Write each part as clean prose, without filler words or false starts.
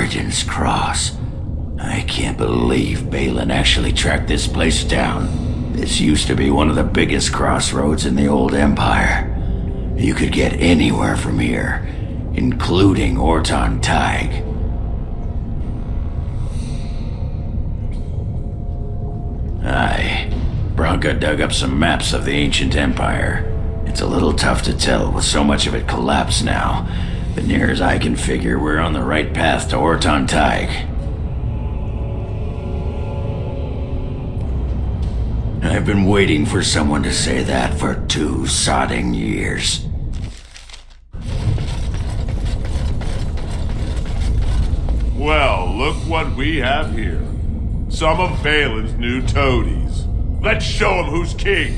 Origins Cross. I can't believe Balin actually tracked this place down. This used to be one of the biggest crossroads in the old Empire. You could get anywhere from here, including Orton Tig. Aye. Branka dug up some maps of the ancient empire. It's a little tough to tell with so much of it collapsed now, but near as I can figure, we're on the right path to Orton Tig. I've been waiting for someone to say that for 2 sodding years. Well, look what we have here. Some of Balin's new toadies. Let's show him who's king.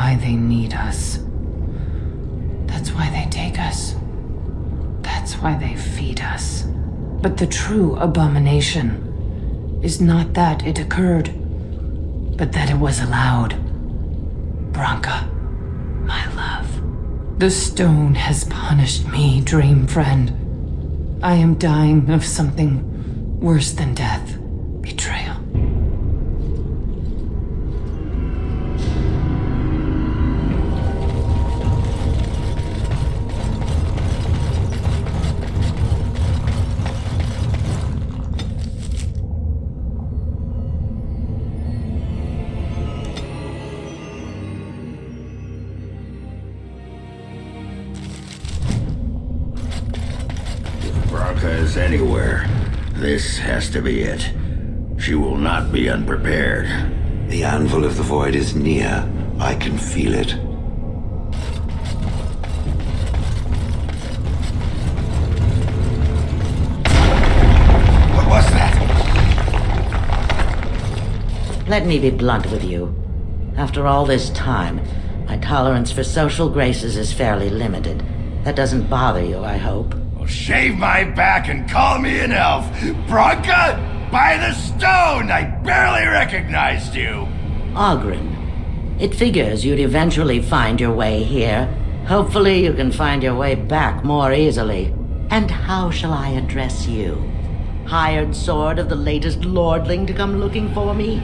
why they need us. That's why they take us. That's why they feed us. But the true abomination is not that it occurred, but that it was allowed. Branka, my love. The stone has punished me, dream friend. I am dying of something worse than death. Betrayal. Is anywhere. This has to be it. She will not be unprepared. The Anvil of the Void is near. I can feel it. What was that? Let me be blunt with you. After all this time, my tolerance for social graces is fairly limited. That doesn't bother you, I hope. Shave my back and call me an elf. Branka, by the stone, I barely recognized you. Oghren, it figures you'd eventually find your way here. Hopefully you can find your way back more easily. And how shall I address you? Hired sword of the latest lordling to come looking for me?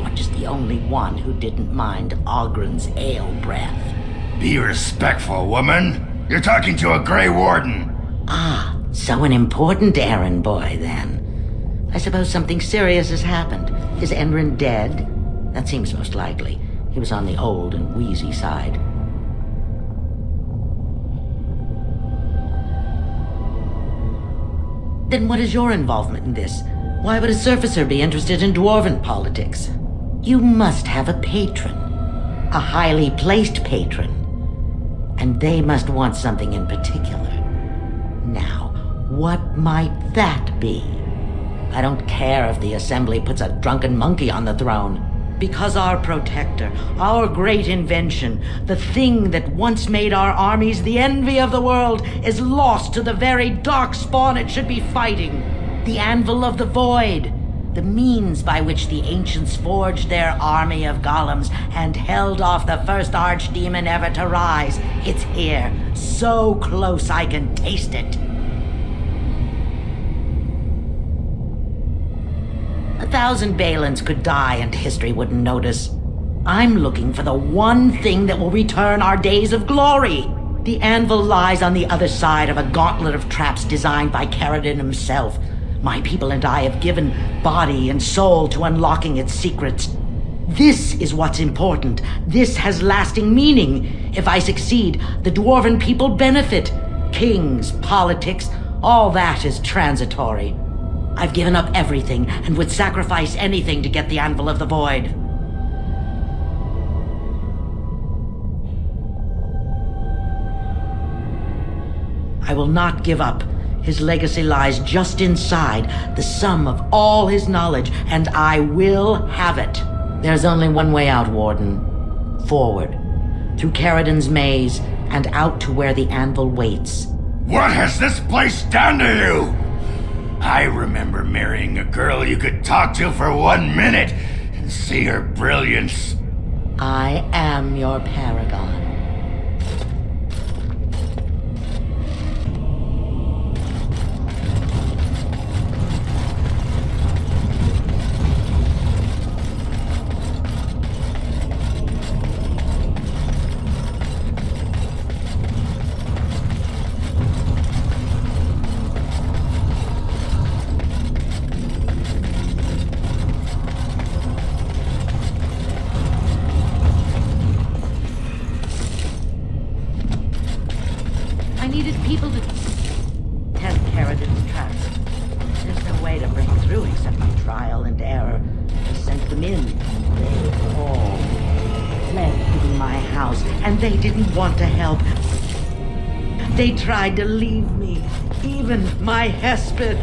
Or just the only one who didn't mind Oghren's ale breath? Be respectful, woman. You're talking to a Grey Warden. Ah, so an important errand boy, then. I suppose something serious has happened. Is Enrin dead? That seems most likely. He was on the old and wheezy side. Then what is your involvement in this? Why would a surfacer be interested in dwarven politics? You must have a patron. A highly placed patron. And they must want something in particular. Now, what might that be? I don't care if the Assembly puts a drunken monkey on the throne. Because our protector, our great invention, the thing that once made our armies the envy of the world, is lost to the very darkspawn it should be fighting. The Anvil of the Void. The means by which the ancients forged their army of golems and held off the first archdemon ever to rise. It's here, so close I can taste it. 1,000 Balins could die and history wouldn't notice. I'm looking for the one thing that will return our days of glory. The anvil lies on the other side of a gauntlet of traps designed by Ferelden himself. My people and I have given body and soul to unlocking its secrets. This is what's important. This has lasting meaning. If I succeed, the dwarven people benefit. Kings, politics, all that is transitory. I've given up everything and would sacrifice anything to get the Anvil of the Void. I will not give up. His legacy lies just inside, the sum of all his knowledge, and I will have it. There's only one way out, Warden. Forward. Through Caridon's maze, and out to where the anvil waits. What has this place done to you? I remember marrying a girl you could talk to for 1 minute and see her brilliance. I am your paragon. I needed people to test Caridon's traps. There's no way to break through except by trial and error. I sent them in. They all fled leaving my house, and they didn't want to help. They tried to leave me, even my Hespeth.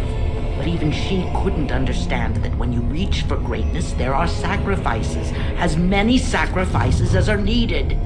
But even she couldn't understand that when you reach for greatness, there are sacrifices, as many sacrifices as are needed.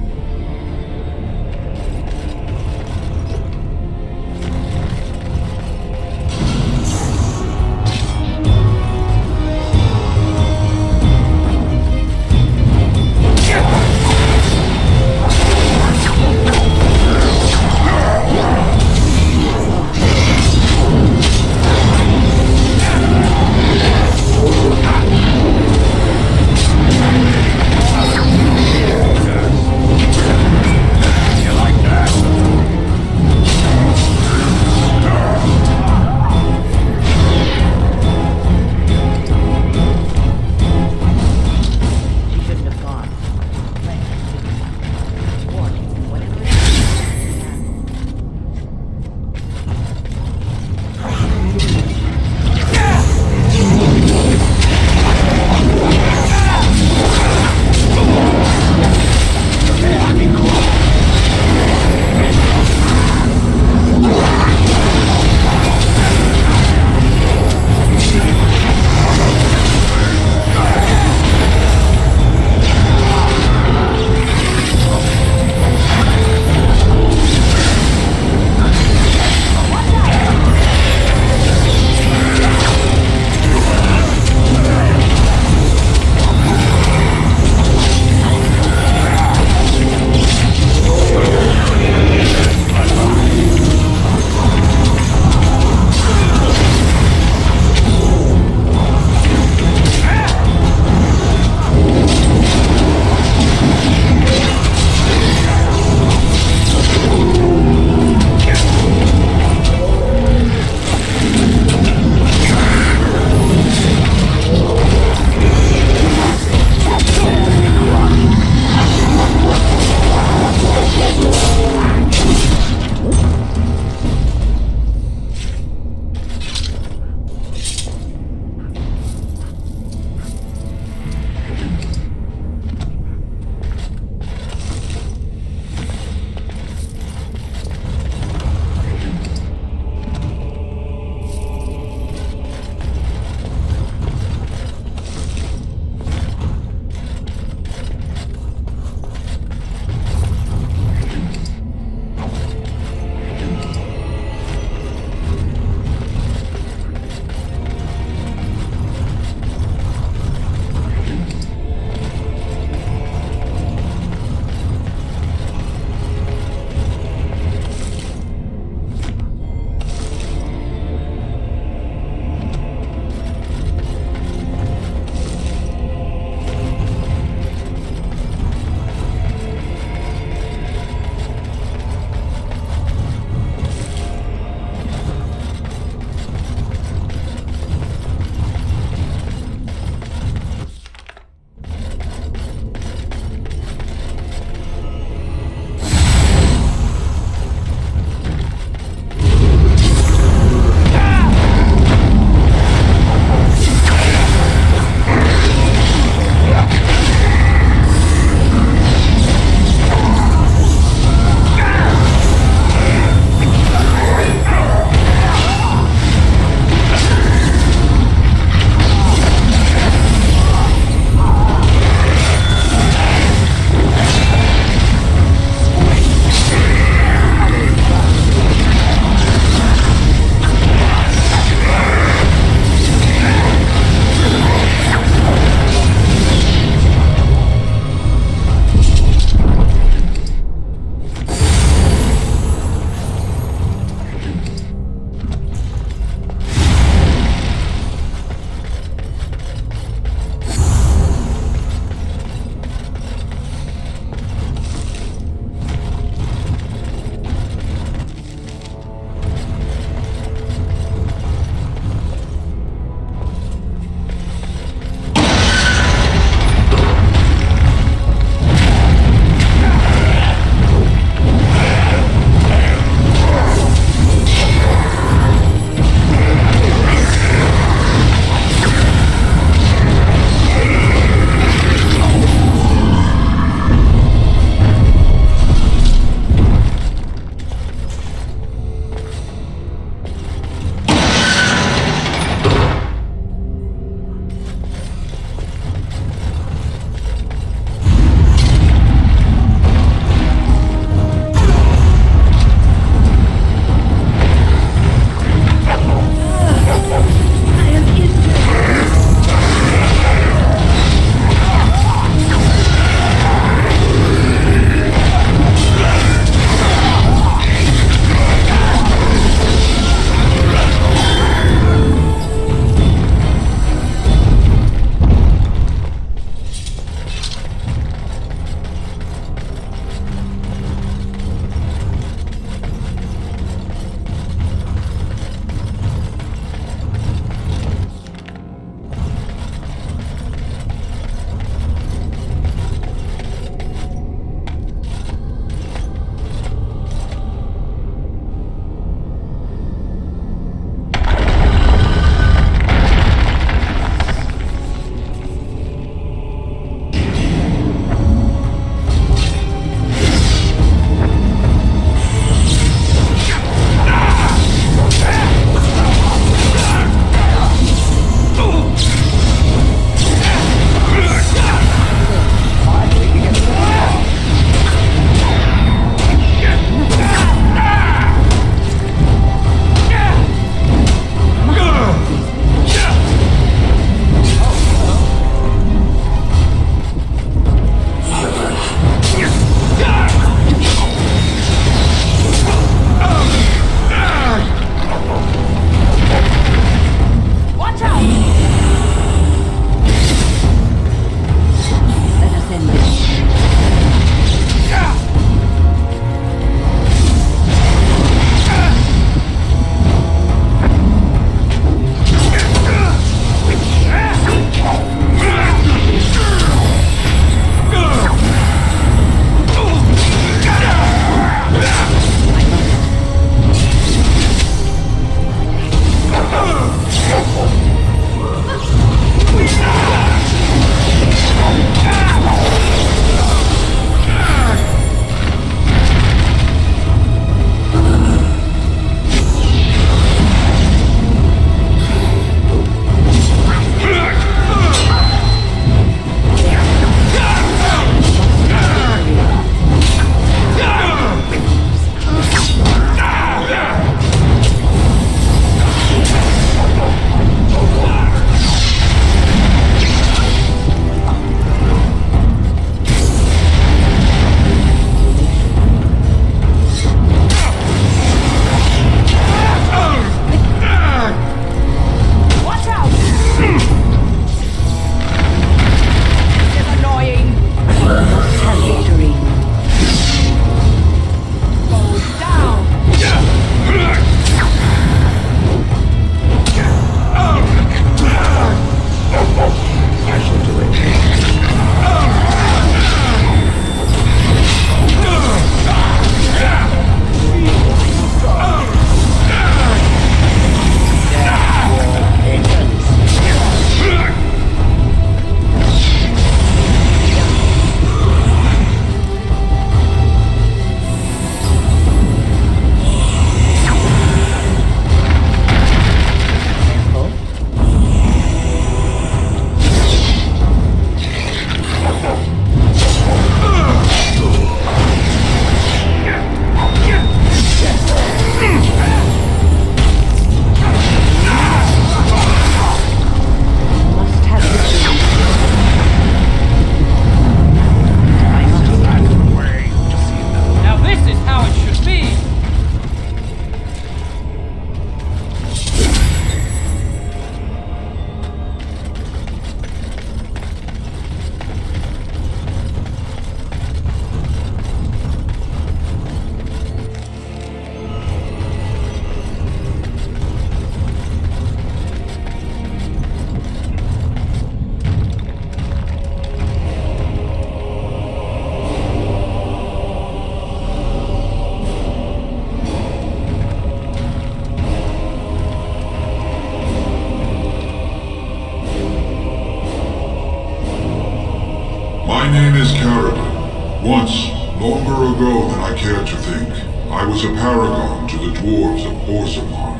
Longer ago than I care to think, I was a paragon to the dwarves of Orzammar.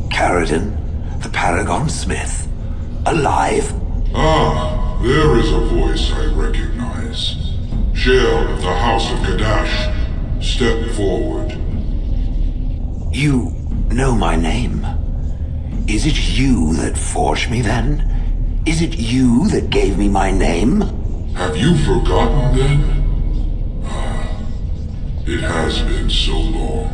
Ferelden, the Paragon Smith. Alive? Ah, there is a voice I recognize. Shale of the House of Kadash. Step forward. You know my name. Is it you that forged me then? Is it you that gave me my name? Have you forgotten then? Ah, it has been so long.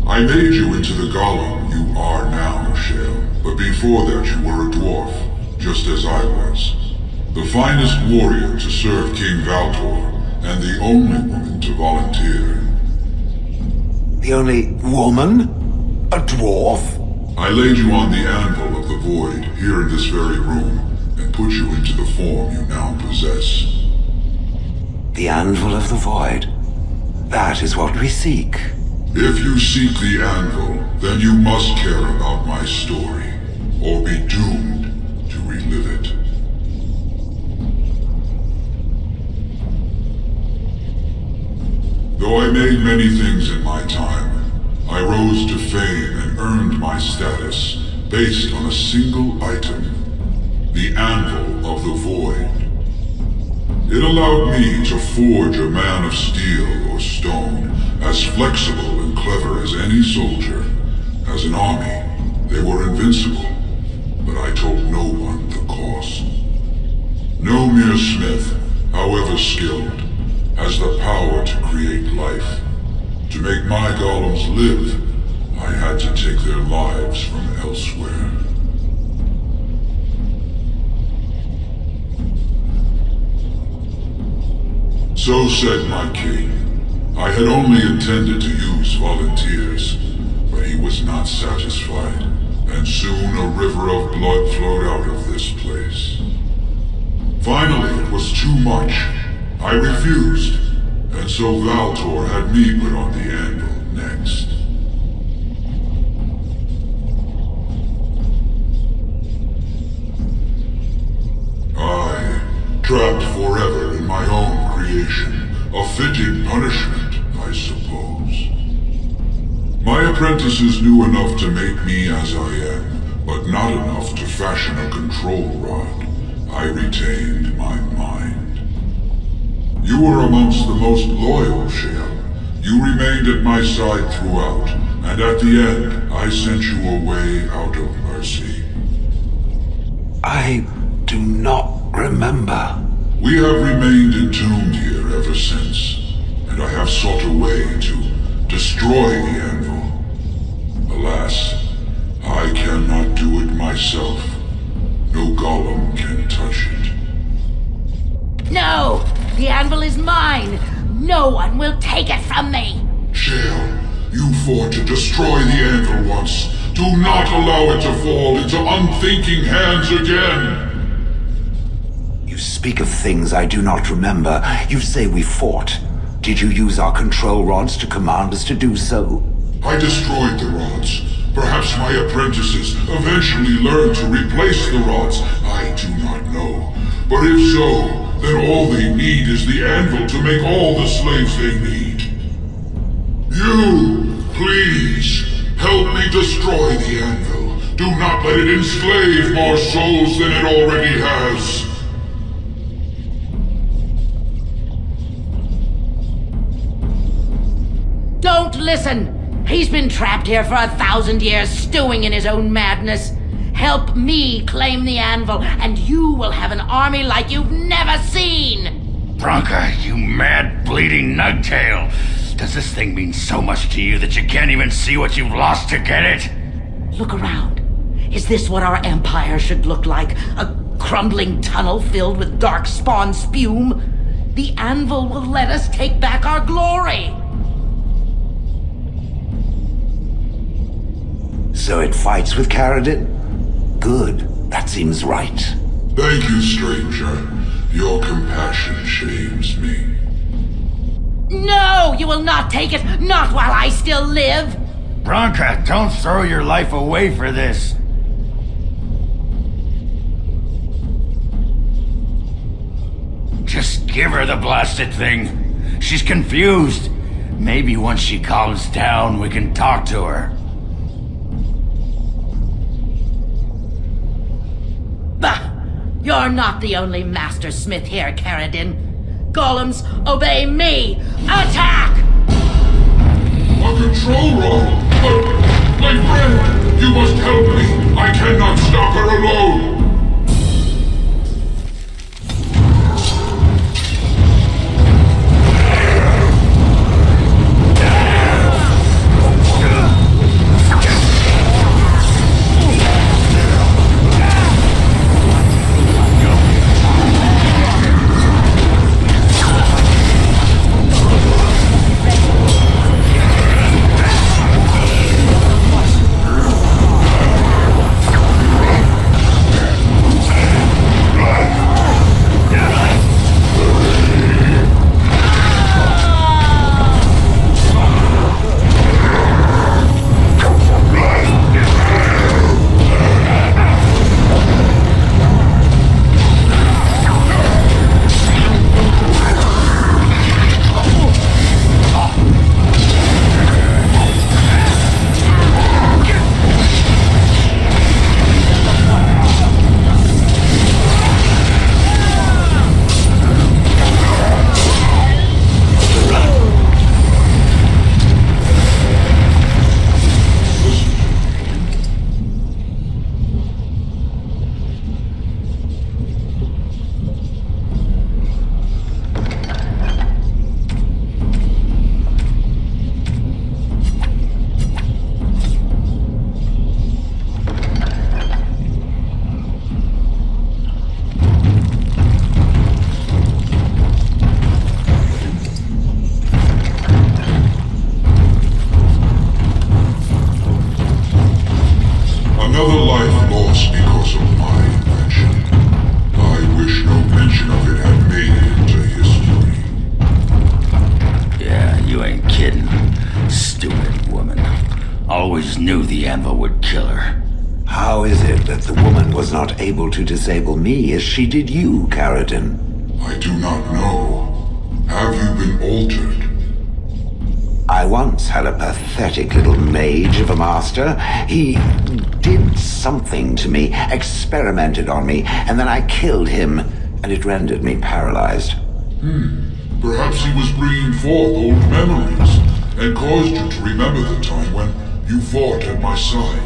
I made you into the golem you are now, Shale. But before that you were a dwarf, just as I was. The finest warrior to serve King Valtor, and the only woman to volunteer. The only woman? A dwarf? I laid you on the anvil of the void here in this very room, and put you into the form you now possess. The anvil of the void. That is what we seek. If you seek the anvil, then you must care about my story, or be doomed to relive it. Though I made many things in my time, I rose to fame and earned my status based on a single item, the Anvil of the Void. It allowed me to forge a man of steel or stone, as flexible and clever as any soldier. As an army, they were invincible, but I told no one the cost. No mere smith, however skilled, has the power to create life. To make my golems live, I had to take their lives from elsewhere. So said my king. I had only intended to use volunteers, but he was not satisfied, and soon a river of blood flowed out of this place. Finally, it was too much. I refused, and so Valtor had me put on the anvil next. I, trapped forever in my own creation, a fitting punishment, I suppose. My apprentices knew enough to make me as I am, but not enough to fashion a control rod. I retained my mind. You were amongst the most loyal, Shale. You remained at my side throughout, and at the end, I sent you away out of mercy. I do not remember. We have remained entombed here ever since, and I have sought a way to destroy the anvil. Alas, I cannot do it myself. No golem can touch it. No! The anvil is mine! No one will take it from me! Shale, you fought to destroy the anvil once. Do not allow it to fall into unthinking hands again! You speak of things I do not remember. You say we fought. Did you use our control rods to command us to do so? I destroyed the rods. Perhaps my apprentices eventually learned to replace the rods. I do not know. But if so, then all they need is the anvil to make all the slaves they need. You, please, help me destroy the anvil. Do not let it enslave more souls than it already has. Don't listen! He's been trapped here for 1,000 years, stewing in his own madness. Help me claim the anvil, and you will have an army like you've never seen! Bronca, you mad, bleeding nugtail! Does this thing mean so much to you that you can't even see what you've lost to get it? Look around. Is this what our empire should look like? A crumbling tunnel filled with darkspawn spume? The anvil will let us take back our glory! So it fights with Ferelden? Good. That seems right. Thank you, stranger. Your compassion shames me. No! You will not take it! Not while I still live! Bronca, don't throw your life away for this. Just give her the blasted thing. She's confused. Maybe once she calms down, we can talk to her. Bah! You're not the only master smith here, Ferelden. Golems, obey me! Attack! A control roll? But, my friend, you must help me. I cannot stop her alone. Another life lost because of my invention. I wish no mention of it had made it into history. Yeah, you ain't kidding. Stupid woman. Always knew the anvil would kill her. How is it that the woman was not able to disable me as she did you, Ferelden? I do not know. Have you been altered? I once had a pathetic little mage of a master. He did something to me, experimented on me, and then I killed him, and it rendered me paralyzed. Perhaps he was bringing forth old memories, and caused you to remember the time when you fought at my side.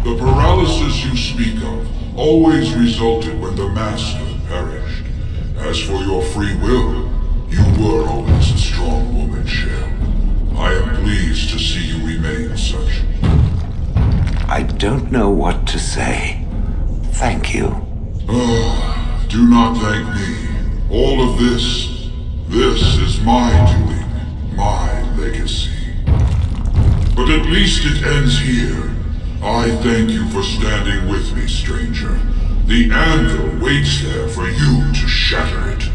The paralysis you speak of always resulted when the Master perished. As for your free will, you were always a strong woman, Shell. I am pleased to see you remain such. I don't know what to say. Thank you. Do not thank me. All of this is my doing, my legacy. But at least it ends here. I thank you for standing with me, stranger. The anvil waits there for you to shatter it.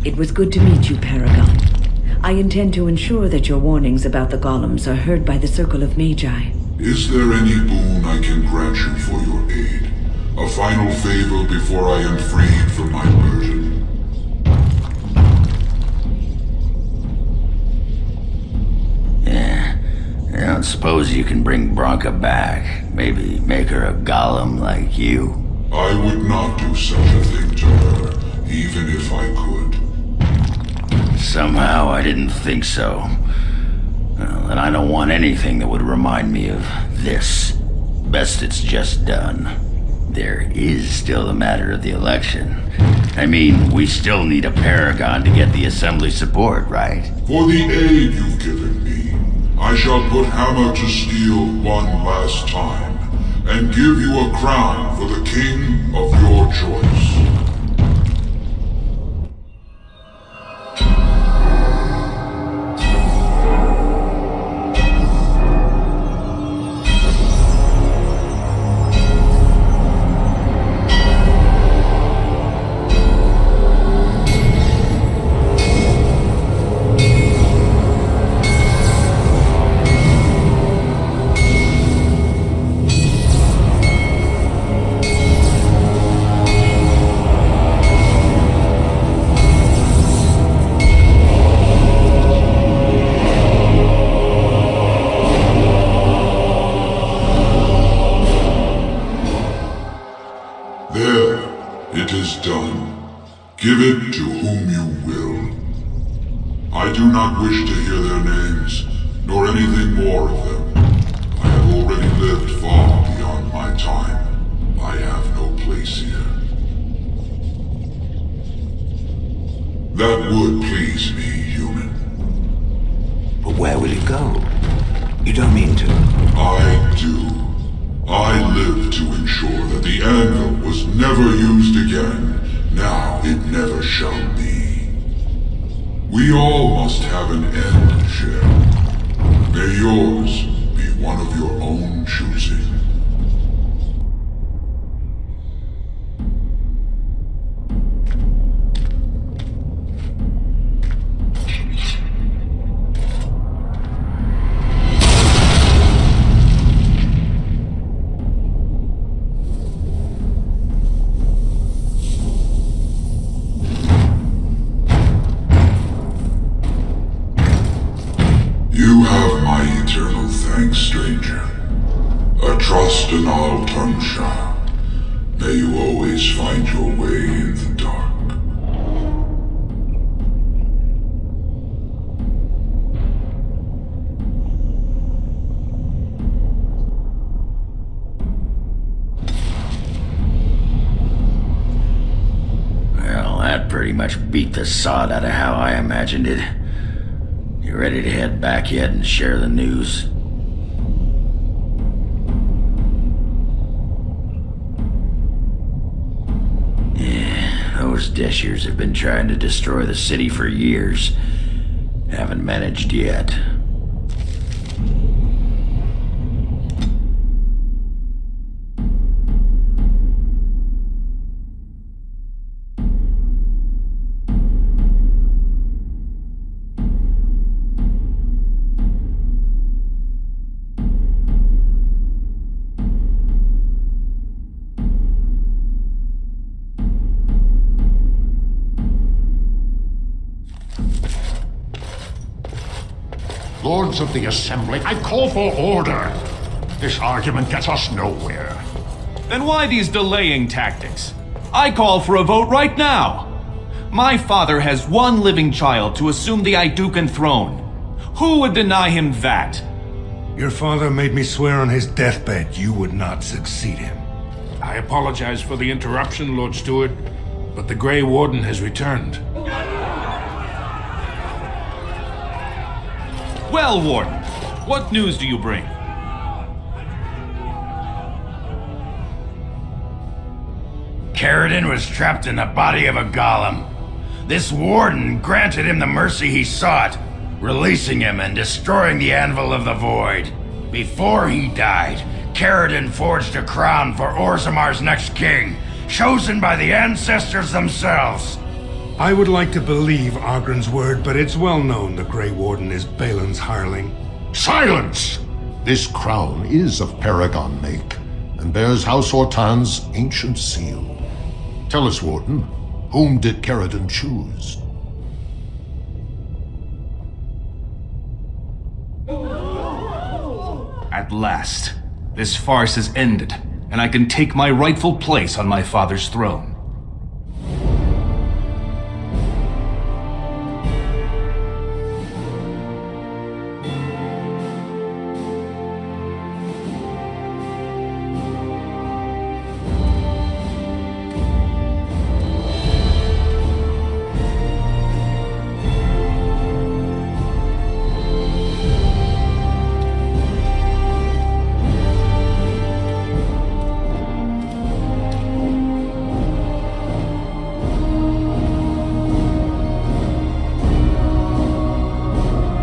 It was good to meet you, Paragon. I intend to ensure that your warnings about the golems are heard by the Circle of Magi. Is there any boon I can grant you for your aid? A final favor before I am freed from my burden? Yeah. I don't suppose you can bring Bronca back. Maybe make her a golem like you. I would not do such a thing to her, even if I could. Somehow I didn't think so. Well, and I don't want anything that would remind me of this. Best it's just done. There is still the matter of the election. I mean, we still need a paragon to get the assembly support, right? For the aid you've given me, I shall put hammer to steel one last time, and give you a crown for the king of your choice. I do not wish to hear their names, nor anything more of them. I have already lived far beyond my time. I have no place here. That would please me, human. But where will you go? You don't mean to? I do. I live to ensure that the anvil was never used again. Now it never shall be. We all must have an end, Cher. May yours be one of your own choosing. You have my eternal thanks, stranger. A trust in all Tunsha. May you always find your way in the dark. Well, that pretty much beat the sod out of how I imagined it. You ready to head back yet and share the news? Yeah, those Deshirs have been trying to destroy the city for years. Haven't managed yet. Lords of the Assembly, I call for order. This argument gets us nowhere. Then why these delaying tactics? I call for a vote right now. My father has one living child to assume the Idukan throne. Who would deny him that? Your father made me swear on his deathbed you would not succeed him. I apologize for the interruption, Lord Steward, but the Grey Warden has returned. Well, Warden, what news do you bring? Ferelden was trapped in the body of a golem. This warden granted him the mercy he sought, releasing him and destroying the Anvil of the Void. Before he died, Ferelden forged a crown for Orzammar's next king, chosen by the ancestors themselves. I would like to believe Ogren's word, but it's well known the Grey Warden is Balin's hireling. Silence! This crown is of Paragon make, and bears House Hortan's ancient seal. Tell us, Warden, whom did Ferelden choose? At last, this farce has ended, and I can take my rightful place on my father's throne.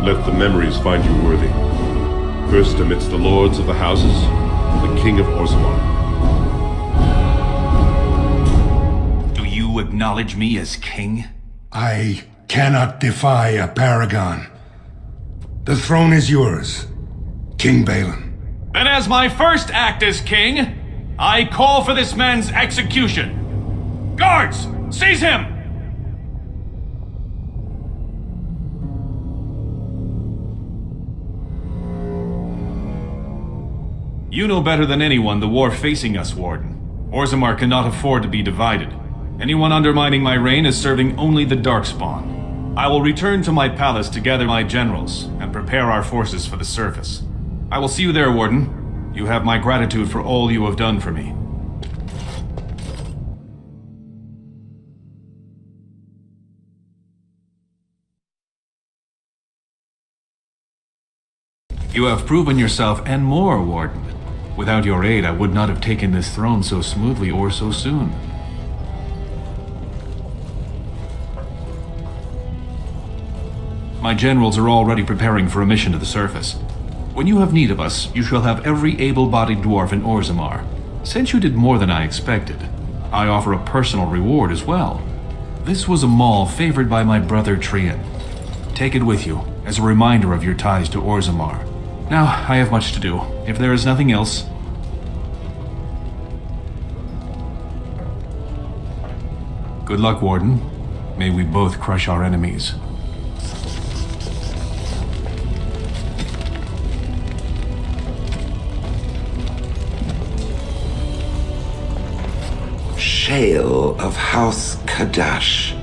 Let the memories find you worthy. First amidst the lords of the houses, the King of Orzammar. Do you acknowledge me as king? I cannot defy a paragon. The throne is yours, King Balin. Then as my first act as king, I call for this man's execution. Guards, seize him! You know better than anyone the war facing us, Warden. Orzammar cannot afford to be divided. Anyone undermining my reign is serving only the darkspawn. I will return to my palace to gather my generals and prepare our forces for the surface. I will see you there, Warden. You have my gratitude for all you have done for me. You have proven yourself and more, Warden. Without your aid, I would not have taken this throne so smoothly or so soon. My generals are already preparing for a mission to the surface. When you have need of us, you shall have every able-bodied dwarf in Orzammar. Since you did more than I expected, I offer a personal reward as well. This was a mall favored by my brother Teyrn. Take it with you, as a reminder of your ties to Orzammar. Now, I have much to do. If there is nothing else... Good luck, Warden. May we both crush our enemies. Shale of House Kadash.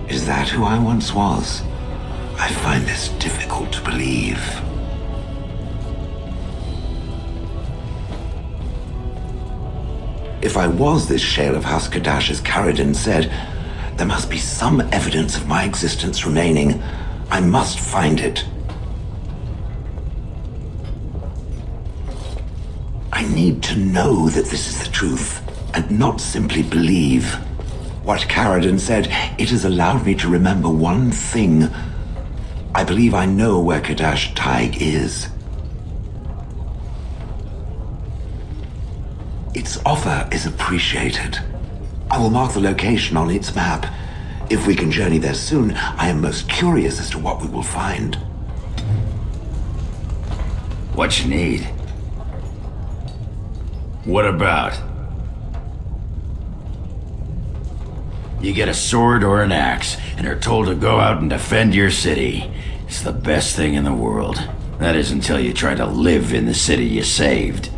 Is that who I once was? I find this difficult to believe. If I was this Shale of House Kadash, as Ferelden said, there must be some evidence of my existence remaining. I must find it. I need to know that this is the truth, and not simply believe. What Ferelden said, it has allowed me to remember one thing. I believe I know where Kadash Taig is. Its offer is appreciated. I will mark the location on its map. If we can journey there soon, I am most curious as to what we will find. What you need? What about? You get a sword or an axe, and are told to go out and defend your city. It's the best thing in the world. That is until you try to live in the city you saved.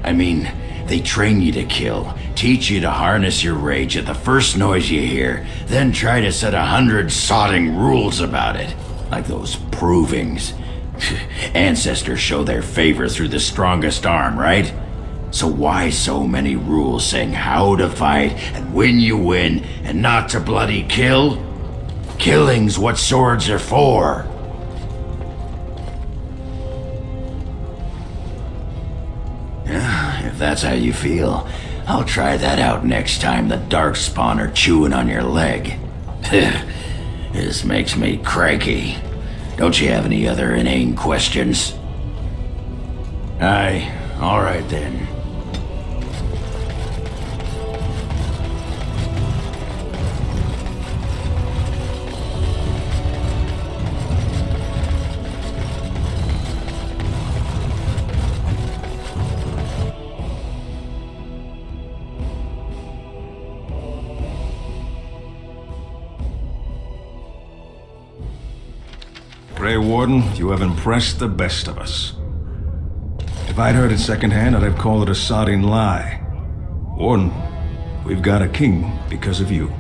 I mean, they train you to kill, teach you to harness your rage at the first noise you hear, then try to set 100 sodding rules about it. Like those provings. Ancestors show their favor through the strongest arm, right? So why so many rules saying how to fight, and when you win, and not to bloody kill? Killing's what swords are for. If that's how you feel, I'll try that out next time the darkspawn are chewing on your leg. This makes me cranky. Don't you have any other inane questions? Aye, all right then. Grey Warden, you have impressed the best of us. If I'd heard it secondhand, I'd have called it a sodding lie. Warden, we've got a king because of you.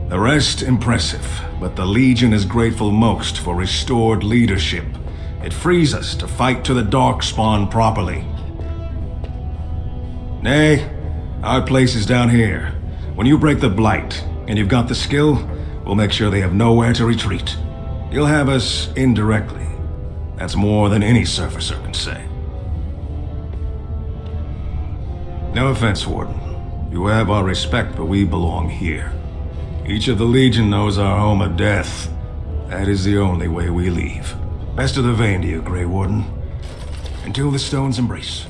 The rest impressive, but the Legion is grateful most for restored leadership. It frees us to fight to the darkspawn properly. Nay, our place is down here. When you break the Blight, and you've got the skill, we'll make sure they have nowhere to retreat. You'll have us indirectly. That's more than any surfacer can say. No offense, Warden. You have our respect, but we belong here. Each of the Legion knows our home of death. That is the only way we leave. Best of the vein to you, Grey Warden. Until the stones embrace.